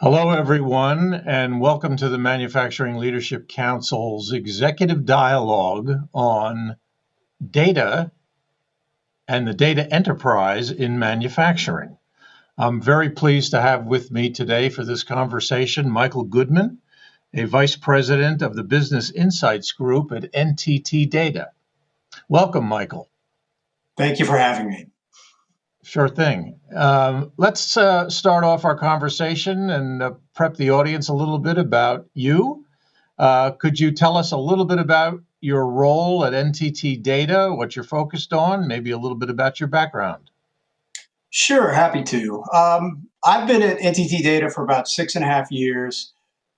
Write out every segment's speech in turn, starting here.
Hello, everyone, and welcome to the Manufacturing Leadership Council's executive dialogue on data and the data enterprise in manufacturing. I'm very pleased to have with me today for this conversation Michael Goodman, a vice president of the Business Insights Group at NTT Data. Welcome, Michael. Thank you for having me. Sure thing. Let's start off our conversation and prep the audience a little bit about you. Could you tell us a little bit about your role at NTT Data, what you're focused on, maybe a little bit about your background? Sure, happy to. I've been at NTT Data for about 6.5 years.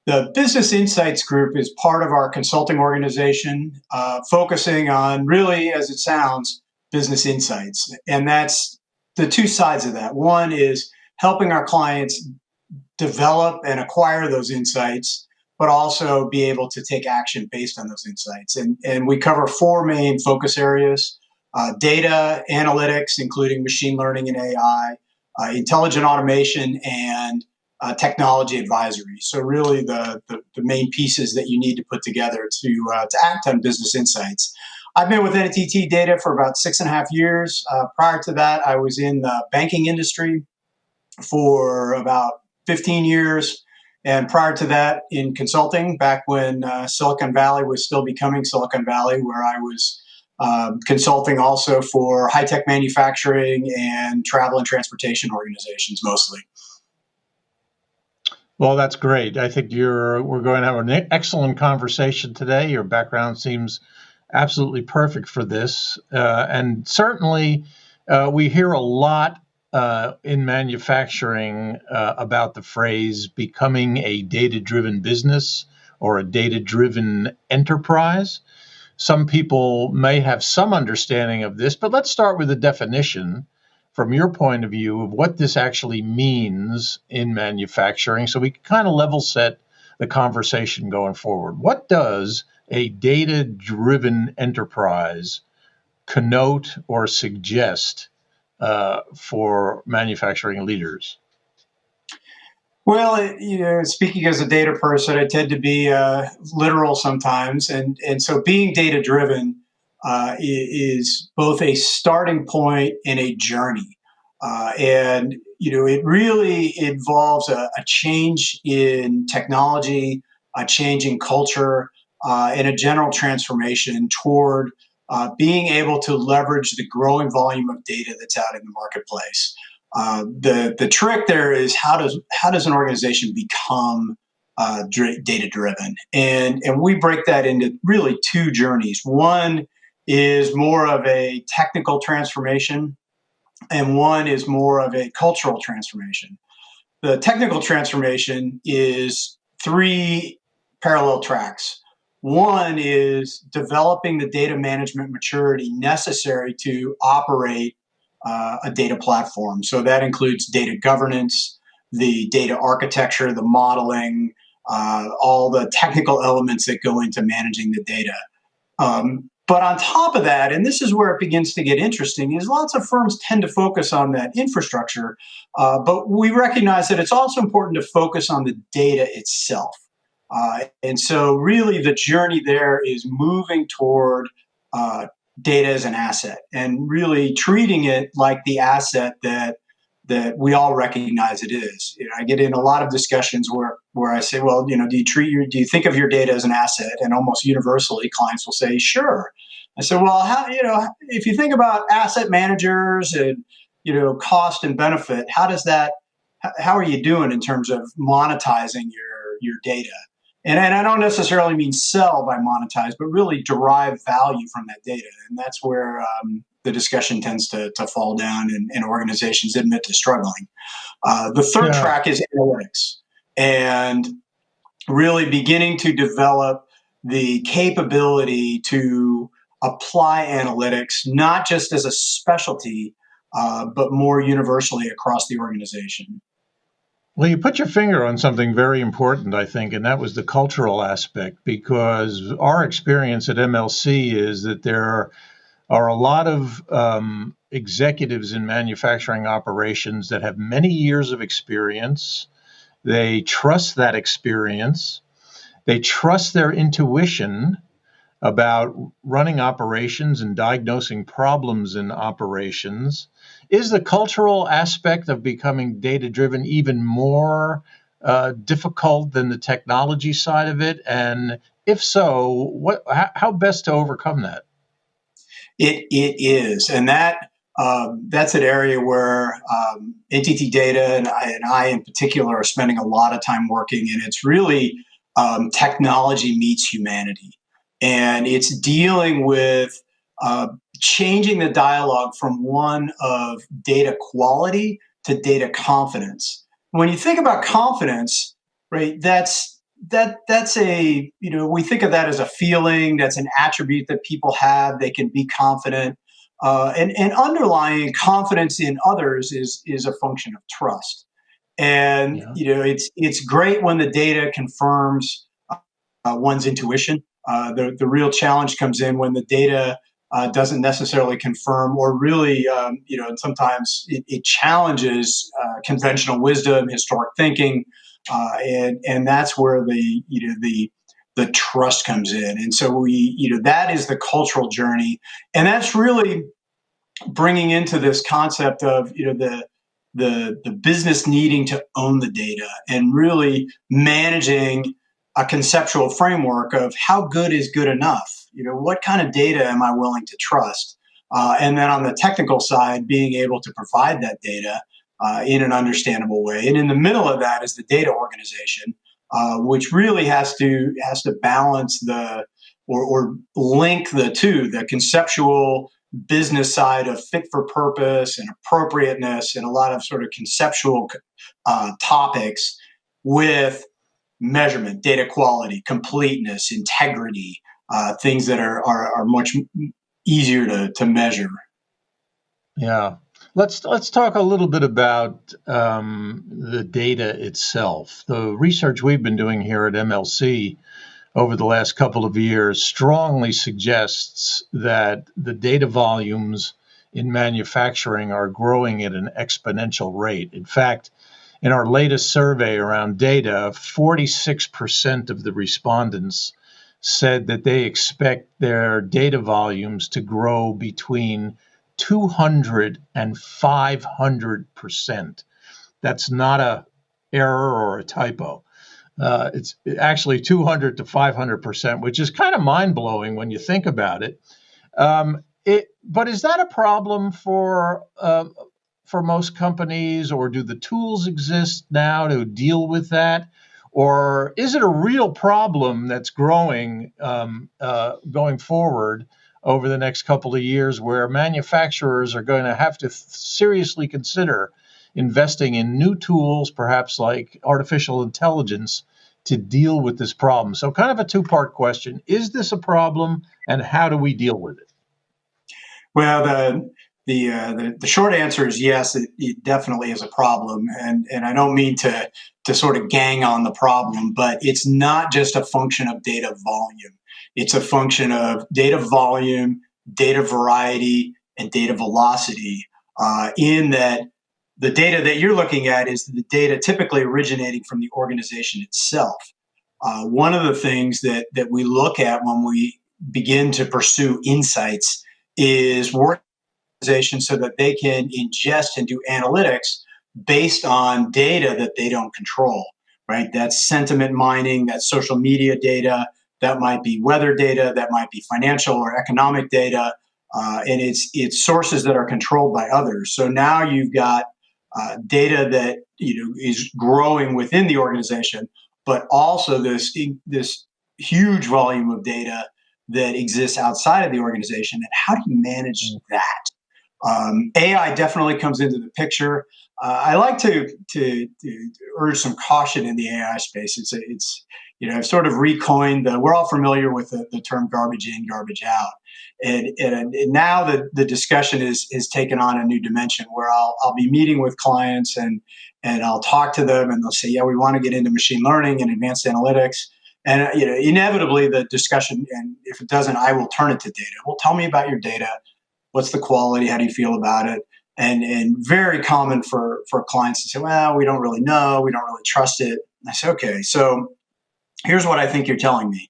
The Business Insights Group is part of our consulting organization, focusing on really, as it sounds, business insights. And that's the two sides of that. One is helping our clients develop and acquire those insights, but also be able to take action based on those insights. And we cover four main focus areas: data, analytics, including machine learning and AI, intelligent automation, and technology advisory. So really the main pieces that you need to put together to act on business insights. I've been with NTT Data for about 6.5 years. Prior to that, I was in the banking industry for about 15 years. And prior to that, in consulting, back when Silicon Valley was still becoming Silicon Valley, where I was consulting also for high-tech manufacturing and travel and transportation organizations mostly. Well, that's great. I think we're going to have an excellent conversation today. Your background seems absolutely perfect for this. And certainly we hear a lot in manufacturing about the phrase becoming a data-driven business or a data-driven enterprise. Some people may have some understanding of this, but let's start with a definition from your point of view of what this actually means in manufacturing so we can kind of level set the conversation going forward. What does a data-driven enterprise connote or suggest for manufacturing leaders? Well, speaking as a data person, I tend to be literal sometimes, and so being data driven is both a starting point and a journey, and it really involves a change in technology, a change in culture, and a general transformation toward being able to leverage the growing volume of data that's out in the marketplace. The trick there is how does an organization become data driven, and we break that into really two journeys. One is more of a technical transformation, and one is more of a cultural transformation. The technical transformation is three parallel tracks. One is developing the data management maturity necessary to operate a data platform. So that includes data governance, the data architecture, the modeling, all the technical elements that go into managing the data. But on top of that, and this is where it begins to get interesting, is lots of firms tend to focus on that infrastructure, but we recognize that it's also important to focus on the data itself. And so really the journey there is moving toward data as an asset and really treating it like the asset that we all recognize it is. I get in a lot of discussions where I say, well, do you think of your data as an asset? And almost universally, clients will say, sure. I said, well, if you think about asset managers and cost and benefit, how are you doing in terms of monetizing your data? And I don't necessarily mean sell by monetize, but really derive value from that data. And that's where the discussion tends to fall down and organizations admit to struggling. The third track is analytics, and really beginning to develop the capability to apply analytics, not just as a specialty, but more universally across the organization. Well, you put your finger on something very important, I think, and that was the cultural aspect, because our experience at MLC is that there are a lot of executives in manufacturing operations that have many years of experience They trust that experience. They trust their intuition about running operations and diagnosing problems in operations. Is the cultural aspect of becoming data driven even more difficult than the technology side of it? And if so, how best to overcome that? It is, and that's an area where NTT Data and I in particular are spending a lot of time working, and it's really technology meets humanity, and it's dealing with uh, changing the dialogue from one of data quality to data confidence. When you think about confidence, right, that's a, we think of that as a feeling, that's an attribute that people have. They can be confident, and underlying confidence in others is a function of trust. And Yeah. it's great when the data confirms one's intuition. The real challenge comes in when the data doesn't necessarily confirm, or really, sometimes it challenges conventional wisdom, historic thinking, and that's where the trust comes in. And so that is the cultural journey, and that's really bringing into this concept of the business needing to own the data and really managing a conceptual framework of how good is good enough. What kind of data am I willing to trust? And then on the technical side, being able to provide that data in an understandable way. And in the middle of that is the data organization, which really has to balance or link the two, the conceptual business side of fit for purpose and appropriateness and a lot of sort of conceptual topics with measurement, data quality, completeness, integrity, things that are much easier to measure. Yeah. Let's talk a little bit about the data itself. The research we've been doing here at MLC over the last couple of years strongly suggests that the data volumes in manufacturing are growing at an exponential rate. In fact, in our latest survey around data, 46% of the respondents said that they expect their data volumes to grow between 200 and 500%. That's not a error or a typo. It's actually 200 to 500%, which is kind of mind blowing when you think about it. But is that a problem for most companies, or do the tools exist now to deal with that, or is it a real problem that's growing going forward over the next couple of years, where manufacturers are going to have to seriously consider investing in new tools, perhaps like artificial intelligence, to deal with this problem? So, kind of a two-part question: is this a problem, and how do we deal with it? Well, the short answer is yes. It definitely is a problem, and I don't mean to sort of gang on the problem, but it's not just a function of data volume. It's a function of data volume, data variety, and data velocity. In that, the data that you're looking at is the data typically originating from the organization itself. One of the things that we look at when we begin to pursue insights is work so that they can ingest and do analytics based on data that they don't control, right? That's sentiment mining, that's social media data, that might be weather data, that might be financial or economic data, and it's sources that are controlled by others. So now you've got data that is growing within the organization, but also this huge volume of data that exists outside of the organization. And how do you manage that? AI definitely comes into the picture. I like to urge some caution in the AI space. It's I've sort of recoined we're all familiar with the term garbage in, garbage out, and now the discussion is taken on a new dimension where I'll be meeting with clients and I'll talk to them and they'll say, yeah, we want to get into machine learning and advanced analytics. And inevitably the discussion, and if it doesn't, I will turn it to data. Well, tell me about your data. What's the quality? How do you feel about it? and very common for clients to say, well, we don't really know, we don't really trust it. And I say, okay, so here's what I think you're telling me.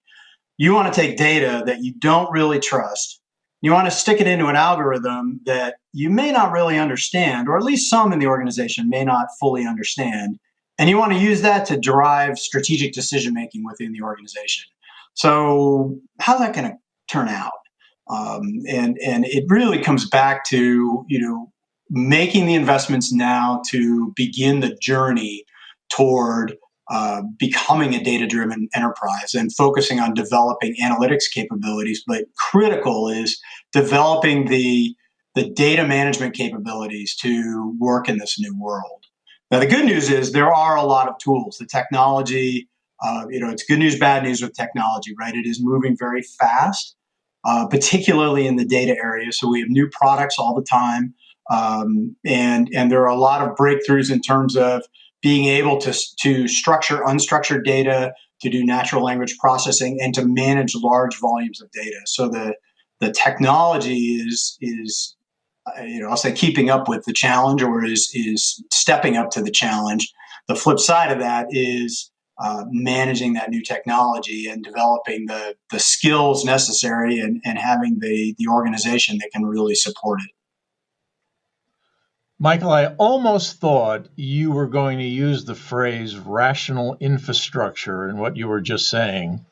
You want to take data that you don't really trust. You want to stick it into an algorithm that you may not really understand, or at least some in the organization may not fully understand. And you want to use that to drive strategic decision making within the organization. So, how's that going to turn out? And it really comes back to making the investments now to begin the journey toward becoming a data-driven enterprise and focusing on developing analytics capabilities. But critical is developing the data management capabilities to work in this new world. Now, the good news is there are a lot of tools. The technology, it's good news, bad news with technology, right? It is moving very fast, particularly in the data area. So we have new products all the time, and there are a lot of breakthroughs in terms of being able to structure unstructured data, to do natural language processing, and to manage large volumes of data. So the technology is I'll say keeping up with the challenge, or is stepping up to the challenge. The flip side of that is managing that new technology and developing the skills necessary, and having the organization that can really support it. Michael, I almost thought you were going to use the phrase rational infrastructure in what you were just saying.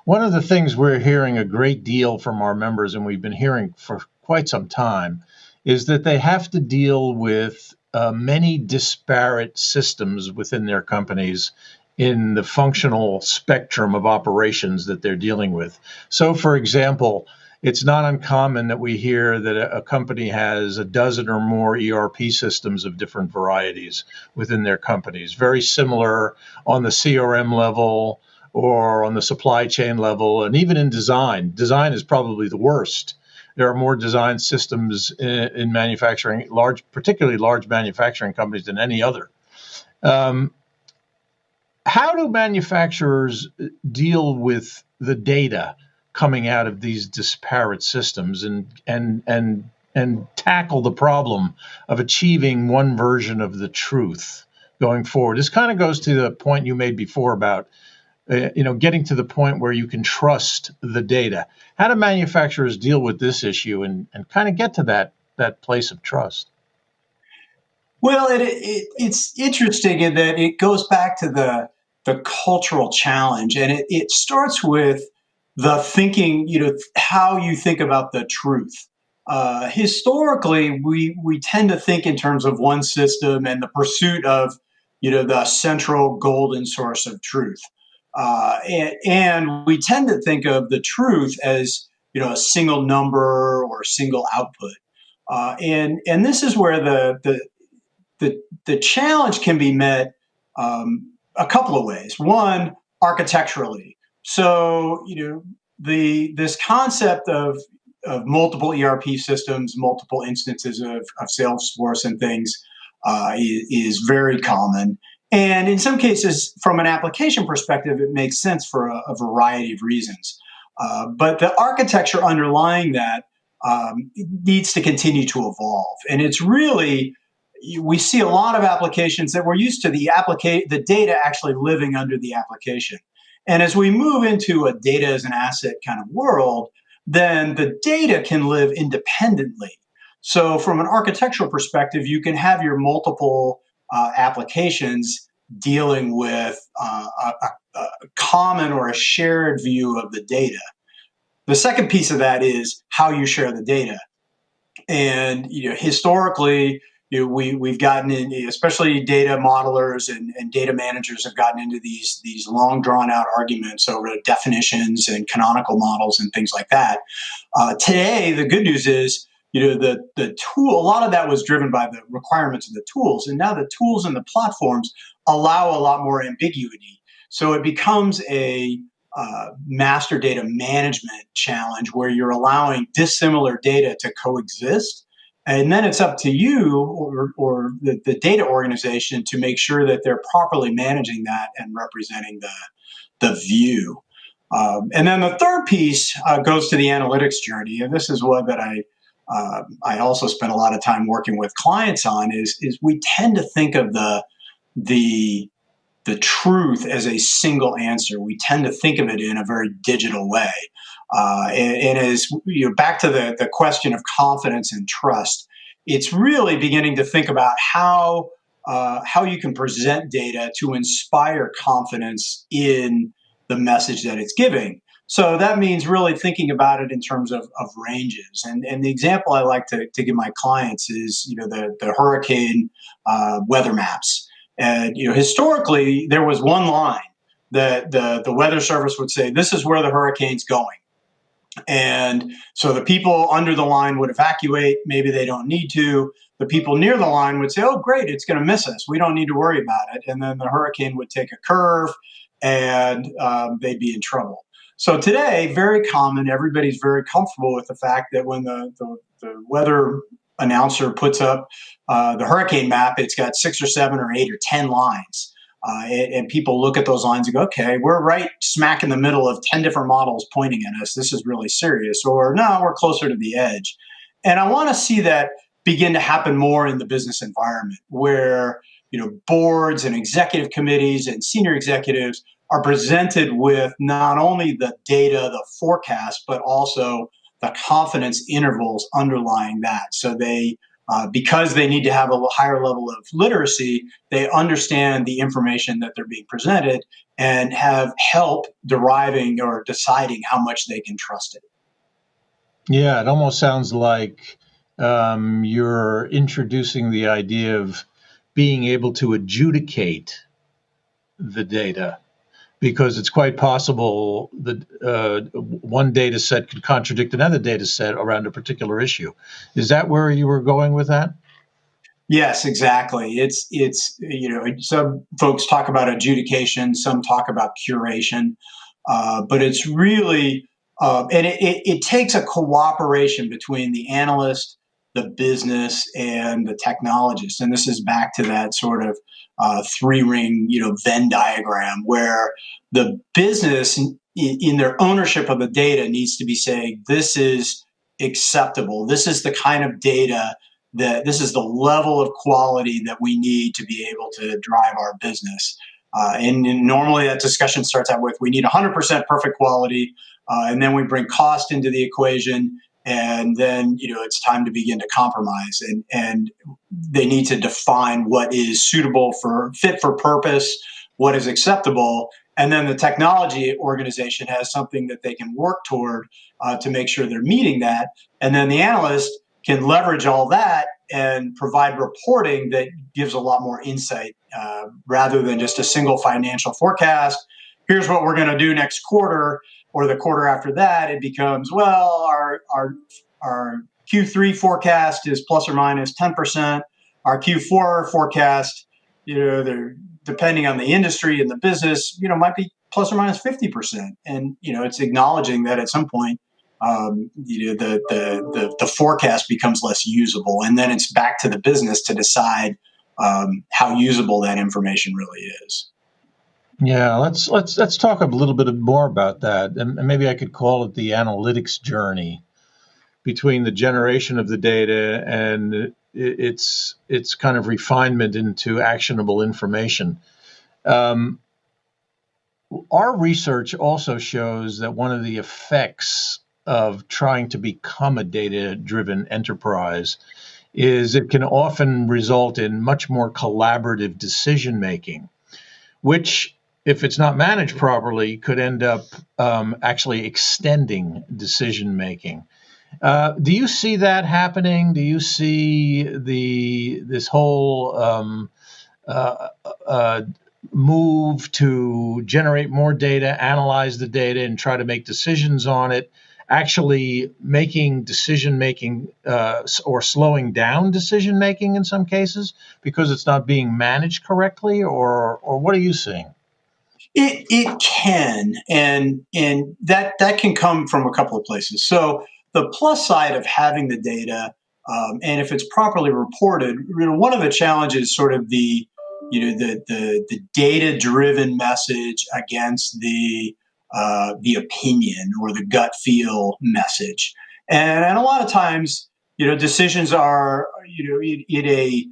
One of the things we're hearing a great deal from our members, and we've been hearing for quite some time, is that they have to deal with many disparate systems within their companies in the functional spectrum of operations that they're dealing with. So, for example, it's not uncommon that we hear that a company has a dozen or more ERP systems of different varieties within their companies, very similar on the CRM level or on the supply chain level, and even in design. Design is probably the worst. There are more design systems in manufacturing, particularly large manufacturing companies, than any other. How do manufacturers deal with the data coming out of these disparate systems and tackle the problem of achieving one version of the truth going forward? This kind of goes to the point you made before about getting to the point where you can trust the data. How do manufacturers deal with this issue and kind of get to that place of trust? Well, it's interesting in that it goes back to the cultural challenge, and it starts with the thinking, how you think about the truth. Historically, we tend to think in terms of one system and the pursuit of, the central golden source of truth, and we tend to think of the truth as, a single number or a single output. And this is where the challenge can be met a couple of ways. One, architecturally. So, this concept of multiple ERP systems, multiple instances of Salesforce and things is very common. And in some cases, from an application perspective, it makes sense for a variety of reasons. But the architecture underlying that needs to continue to evolve. And it's really, we see a lot of applications that we're used to the data actually living under the application. And as we move into a data as an asset kind of world, then the data can live independently. So from an architectural perspective, you can have your multiple applications dealing with a common or a shared view of the data. The second piece of that is how you share the data. And historically, we've gotten in, especially data modelers and data managers have gotten into these long drawn out arguments over definitions and canonical models and things like that. Today, the good news is, the tool, a lot of that was driven by the requirements of the tools, and now the tools and the platforms allow a lot more ambiguity. So it becomes a master data management challenge where you're allowing dissimilar data to coexist. And then it's up to you or the data organization to make sure that they're properly managing that and representing the view. And then the third piece goes to the analytics journey. And this is one that I also spend a lot of time working with clients on is we tend to think of the the truth as a single answer. We tend to think of it in a very digital way. And as back to the question of confidence and trust, it's really beginning to think about how you can present data to inspire confidence in the message that it's giving. So that means really thinking about it in terms of ranges. And the example I like to give my clients is the hurricane weather maps. And historically, there was one line that the weather service would say, "This is where the hurricane's going." And so the people under the line would evacuate. Maybe they don't need to. The people near the line would say, "Oh, great, it's going to miss us. We don't need to worry about it." And then the hurricane would take a curve and they'd be in trouble. So today, very common, everybody's very comfortable with the fact that when the weather announcer puts up the hurricane map, it's got 6 or 7 or 8 or 10 lines. And people look at those lines and go, okay, we're right smack in the middle of 10 different models pointing at us. This is really serious. Or no, we're closer to the edge. And I want to see that begin to happen more in the business environment where boards and executive committees and senior executives are presented with not only the data, the forecast, but also the confidence intervals underlying that. So because they need to have a higher level of literacy, they understand the information that they're being presented and have help deriving or deciding how much they can trust it. Yeah, it almost sounds like you're introducing the idea of being able to adjudicate the data, because it's quite possible that one data set could contradict another data set around a particular issue. Is that where you were going with that? Yes, exactly. It's some folks talk about adjudication, some talk about curation, but it's really and it takes a cooperation between the analyst, the business, and the technologist. And this is back to that sort of three ring Venn diagram where the business in their ownership of the data needs to be saying this is acceptable. This is the kind of data that this is the level of quality that we need to be able to drive our business. And normally that discussion starts out with we need 100% perfect quality, and then we bring cost into the equation, and then it's time to begin to compromise, and they need to define what is suitable for fit for purpose, what is acceptable, and then the technology organization has something that they can work toward to make sure they're meeting that, and then the analyst can leverage all that and provide reporting that gives a lot more insight rather than just a single financial forecast. Here's what we're going to do next quarter or the quarter after that. It becomes, well, our Q3 forecast is plus or minus 10%. Our Q4 forecast, they're depending on the industry and the business, might be plus or minus 50%. And, it's acknowledging that at some point, the forecast becomes less usable, and then it's back to the business to decide how usable that information really is. Yeah, let's talk a little bit more about that, and maybe I could call it the analytics journey between the generation of the data and its kind of refinement into actionable information. Our research also shows that one of the effects of trying to become a data-driven enterprise is it can often result in much more collaborative decision making, which, if it's not managed properly, could end up actually extending decision making. Do you see that happening? Do you see this whole move to generate more data, analyze the data, and try to make decisions on it, actually making decision making or slowing down decision making in some cases because it's not being managed correctly, or what are you seeing? It can, and that can come from a couple of places. So the plus side of having the data, and if it's properly reported, one of the challenges is sort of the data driven message against the opinion or the gut feel message, and a lot of times decisions are, in a,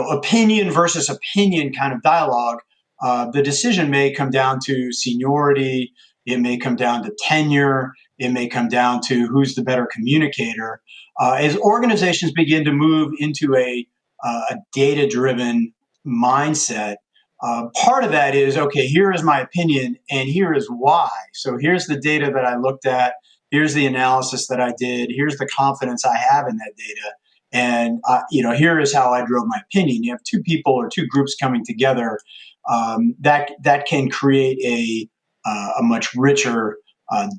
opinion versus opinion kind of dialogue. The decision may come down to seniority. It may come down to tenure. It may come down to who's the better communicator. As organizations begin to move into a data-driven mindset, part of that is, okay, here is my opinion and here is why. So here's the data that I looked at. Here's the analysis that I did. Here's the confidence I have in that data. And, here is how I drove my opinion. You have two people or two groups coming together, that can create a much richer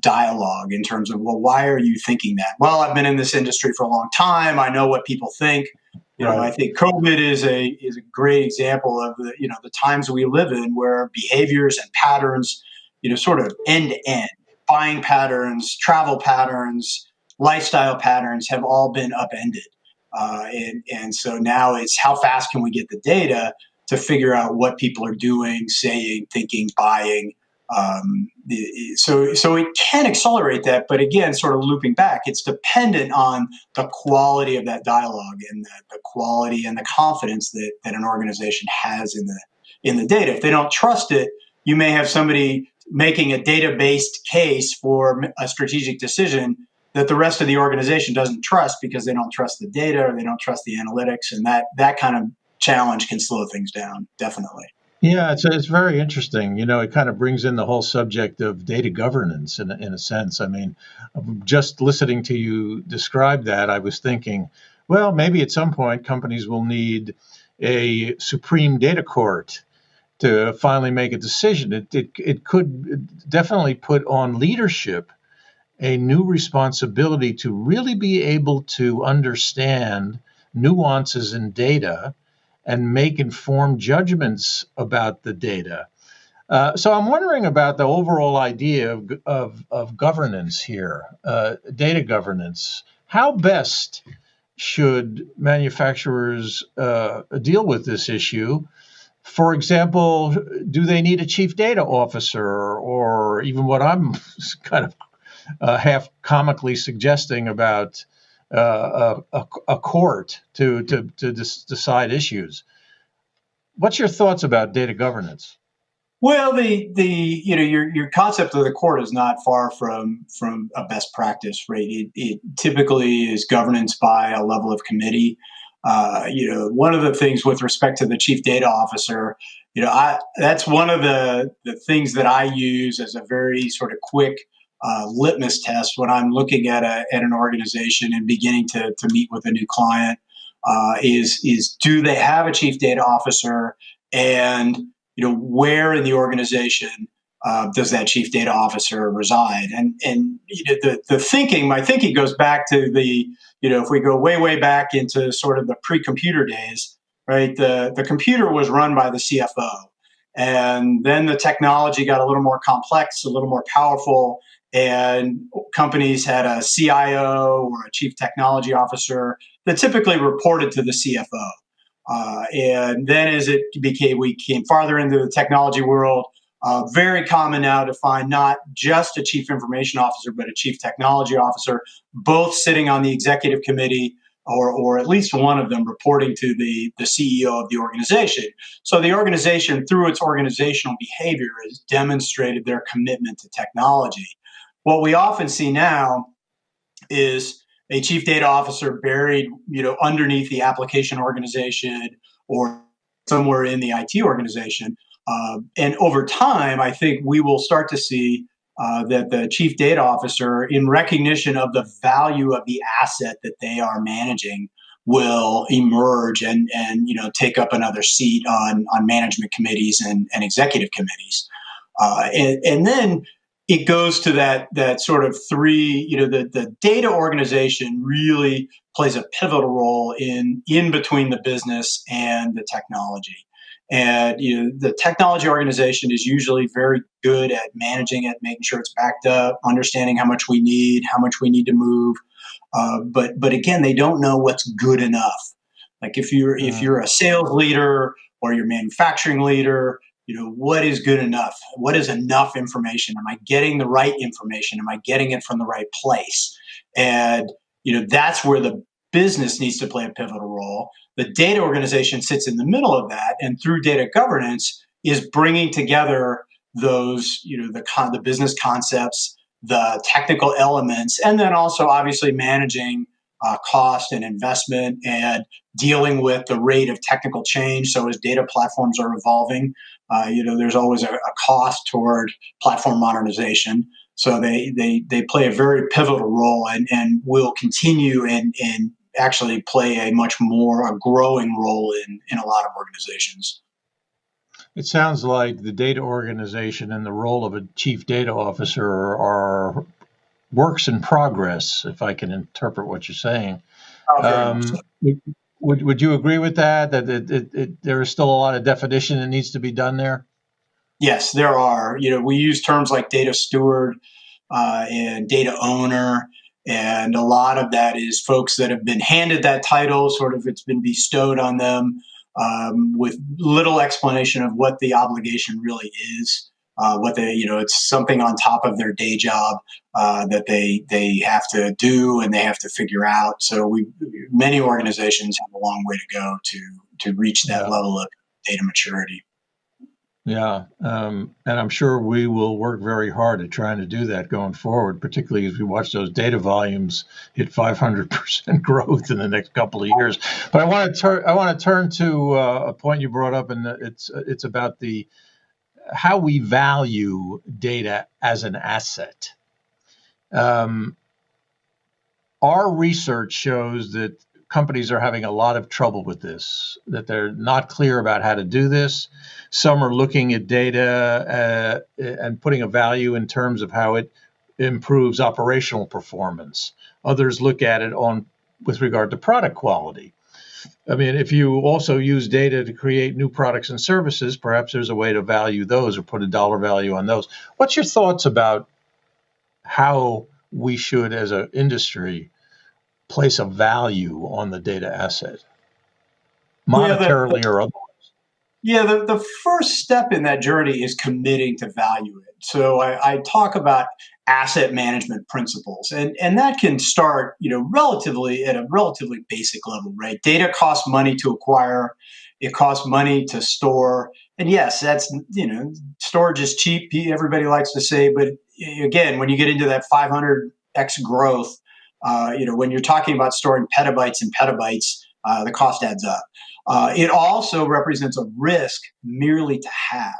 dialogue in terms of, well, why are you thinking that? Well, I've been in this industry for a long time. I know what people think. I Right. think COVID is a great example of the times we live in, where behaviors and patterns, sort of end to end, buying patterns, travel patterns, lifestyle patterns have all been upended. And so now it's, how fast can we get the data to figure out what people are doing, saying, thinking, buying. So it can accelerate that, but again, sort of looping back, it's dependent on the quality of that dialogue and the quality and the confidence that an organization has in the data. If they don't trust it, you may have somebody making a data-based case for a strategic decision that the rest of the organization doesn't trust, because they don't trust the data or they don't trust the analytics, and that kind of challenge can slow things down, definitely. Yeah, it's very interesting. It kind of brings in the whole subject of data governance in a sense. I mean, just listening to you describe that, I was thinking, well, maybe at some point companies will need a supreme data court to finally make a decision. It could definitely put on leadership a new responsibility to really be able to understand nuances in data and make informed judgments about the data. So I'm wondering about the overall idea of governance here, data governance. How best should manufacturers deal with this issue? For example, do they need a chief data officer, or even what I'm kind of half comically suggesting about a court to decide issues? What's your thoughts about data governance? Well, your concept of the court is not far from a best practice, right? It typically is governance by a level of committee. One of the things with respect to the chief data officer, that's one of the things that I use as a very sort of quick litmus test when I'm looking at an organization and beginning to meet with a new client. Is do they have a chief data officer, and where in the organization does that chief data officer reside? And my thinking goes back to if we go way back into sort of the pre-computer days, right? The computer was run by the CFO, and then the technology got a little more complex, a little more powerful, and companies had a CIO or a chief technology officer that typically reported to the CFO. And then as we came farther into the technology world, very common now to find not just a chief information officer, but a chief technology officer, both sitting on the executive committee, or at least one of them reporting to the CEO of the organization. So the organization, through its organizational behavior, has demonstrated their commitment to technology. What we often see now is a chief data officer buried, underneath the application organization or somewhere in the IT organization. And over time, I think we will start to see that the chief data officer, in recognition of the value of the asset that they are managing, will emerge and take up another seat on management committees and executive committees. And then it goes to that sort of three, the data organization really plays a pivotal role in between the business and the technology. And the technology organization is usually very good at managing it, making sure it's backed up, understanding how much we need to move. But again, they don't know what's good enough. Like if you're a sales leader or you're a manufacturing leader, what is good enough? What is enough information? Am I getting the right information? Am I getting it from the right place? And that's where business needs to play a pivotal role. The data organization sits in the middle of that, and through data governance is bringing together those, the business concepts, the technical elements, and then also obviously managing cost and investment and dealing with the rate of technical change. So as data platforms are evolving, there's always a cost toward platform modernization. So they play a very pivotal role, and will continue and actually play a much more a growing role in a lot of organizations. It sounds like the data organization and the role of a chief data officer are works in progress, if I can interpret what you're saying. Very much so. Um, would you agree with that? That there is still a lot of definition that needs to be done there? Yes, there are. We use terms like data steward and data owner. And a lot of that is folks that have been handed that title, sort of it's been bestowed on them with little explanation of what the obligation really is. What they, it's something on top of their day job that they have to do and they have to figure out. So many organizations have a long way to go to reach that Yeah. level of data maturity. Yeah, and I'm sure we will work very hard at trying to do that going forward, particularly as we watch those data volumes hit 500% growth in the next couple of years. But I want to turn to a point you brought up, and it's about how we value data as an asset. Our research shows that companies are having a lot of trouble with this, that they're not clear about how to do this. Some are looking at data and putting a value in terms of how it improves operational performance. Others look at it with regard to product quality. I mean, if you also use data to create new products and services, perhaps there's a way to value those or put a dollar value on those. What's your thoughts about how we should, as an industry, place a value on the data asset, Yeah, monetarily or otherwise? the first step in that journey is committing to value it. So I talk about asset management principles, and that can start, relatively at a relatively basic level, right? Data costs money to acquire, it costs money to store, and yes, that's storage is cheap. Everybody likes to say, but again, when you get into that 500x growth, when you're talking about storing petabytes and petabytes, the cost adds up. It also represents a risk merely to have.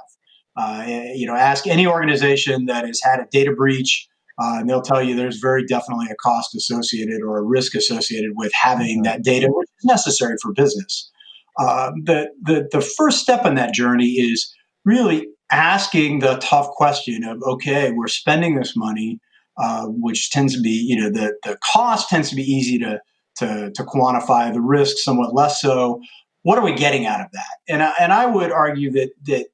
Ask any organization that has had a data breach, and they'll tell you there's very definitely a cost associated or a risk associated with having that data, which is necessary for business. The first step in that journey is really asking the tough question of, okay, we're spending this money, which tends to be, the cost tends to be easy to quantify, the risk somewhat less so. What are we getting out of that? And I would argue that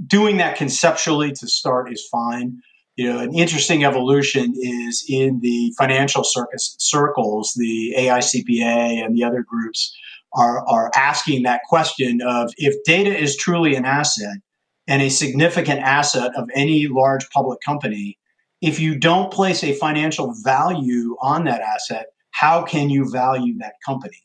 doing that conceptually to start is fine. An interesting evolution is in the financial circles, the AICPA and the other groups are asking that question of, if data is truly an asset and a significant asset of any large public company, if you don't place a financial value on that asset, how can you value that company?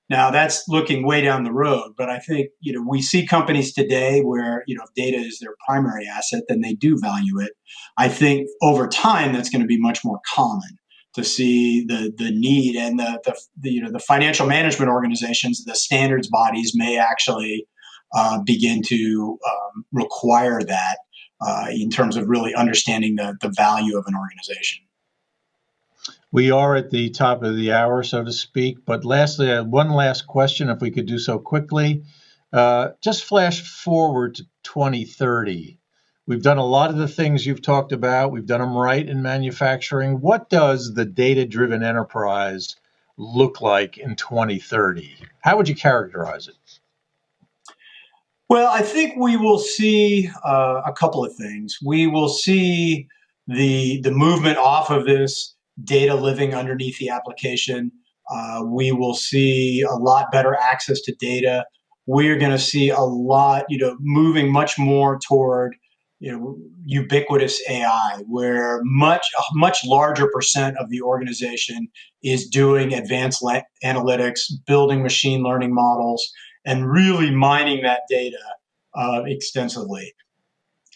Now that's looking way down the road, but I think we see companies today where if data is their primary asset, then they do value it. I think over time that's going to be much more common to see the need, and the financial management organizations, the standards bodies may actually begin to require that in terms of really understanding the value of an organization. We are at the top of the hour, so to speak. But lastly, I had one last question, if we could do so quickly. Just flash forward to 2030. We've done a lot of the things you've talked about. We've done them right in manufacturing. What does the data-driven enterprise look like in 2030? How would you characterize it? Well, I think we will see a couple of things. We will see the movement off of this data living underneath the application. We will see a lot better access to data. We're going to see a lot, moving much more toward, ubiquitous AI, where a much larger percent of the organization is doing advanced analytics, building machine learning models, and really mining that data extensively.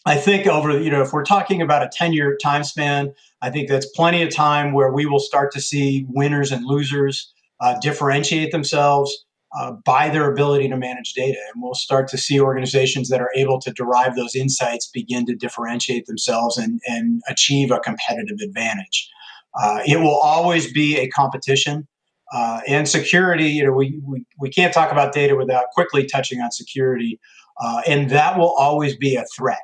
I think if we're talking about a 10-year time span, I think that's plenty of time where we will start to see winners and losers differentiate themselves by their ability to manage data. And we'll start to see organizations that are able to derive those insights begin to differentiate themselves and achieve a competitive advantage. It will always be a competition. And security, we can't talk about data without quickly touching on security. And that will always be a threat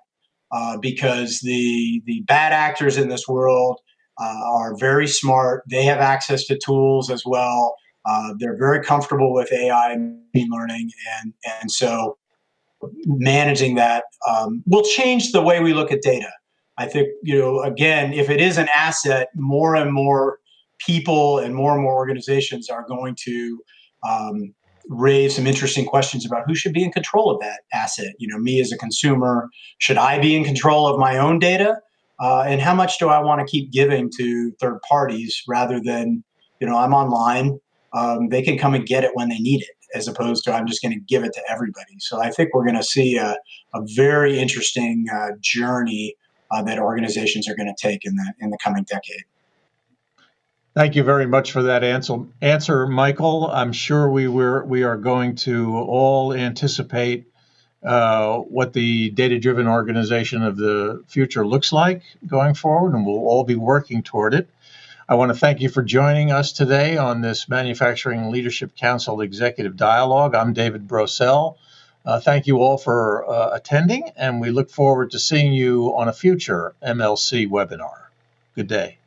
because the bad actors in this world are very smart. They have access to tools as well. They're very comfortable with AI and machine learning, and so managing that will change the way we look at data. I think, again, if it is an asset, more and more people and more organizations are going to raise some interesting questions about who should be in control of that asset. Me as a consumer, should I be in control of my own data? And how much do I want to keep giving to third parties rather than, I'm online, they can come and get it when they need it, as opposed to I'm just going to give it to everybody. So I think we're going to see a very interesting journey that organizations are going to take in the coming decade. Thank you very much for that answer, Michael. I'm sure we are going to all anticipate what the data-driven organization of the future looks like going forward, and we'll all be working toward it. I want to thank you for joining us today on this Manufacturing Leadership Council Executive Dialogue. I'm David Brosell. Thank you all for attending, and we look forward to seeing you on a future MLC webinar. Good day.